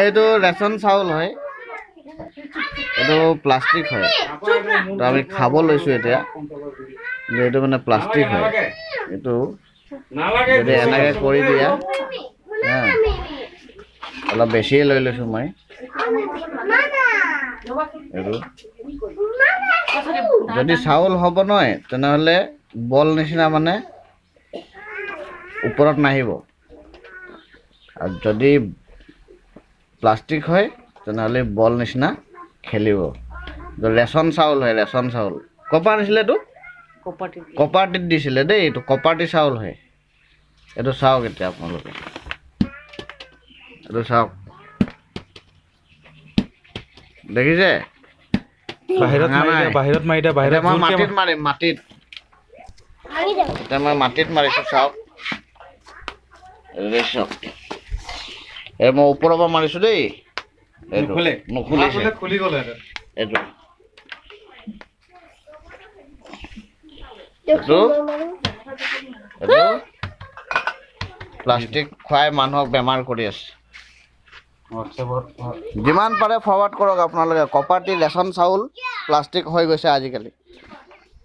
এইটো ৰেচন চাউল হয়, এইটো প্লাষ্টিক হয়। তো আমি খাব লৈছোঁ এতিয়া, এইটো মানে প্লাষ্টিক হয়। এইটো যদি এনেকৈ কৰি দিয়া, অলপ বেছিয়ে লৈ লৈছোঁ মই। এইটো যদি চাউল হ'ব নহয়, তেনেহ'লে বল নিচিনা মানে ওপৰত নাহিব, আৰু যদি প্লাষ্টিক হয় তেনেহ'লে বল নিচিনা খেলিব। ৰেচন চাউল হয়, ৰেচন চাউল। ক'ৰপৰা আনিছিলে এইটো? কপাৰটিত দিছিলে দেই, এইটো কপাৰটি চাউল হয়। এইটো চাওক এতিয়া আপোনালোকে, এইটো চাওক, দেখিছে? বাহিৰত মাৰি দিয়া, এতিয়া মই মাটিত মাৰিম, মাটিত। এতিয়া মই মাটিত মাৰিছোঁ, চাওক। চাওক, এই মই ওপৰৰ পৰা মাৰিছোঁ দেই। নুখুলিছে, খুলি গ'লে এইটো এইটো প্লাষ্টিক খুৱাই মানুহক বেমাৰ কৰি আছে। যিমান পাৰে ফৰৱাৰ্ড কৰক আপোনালোকে। কপাৰটি ৰেচন চাউল প্লাষ্টিক হৈ গৈছে আজিকালি।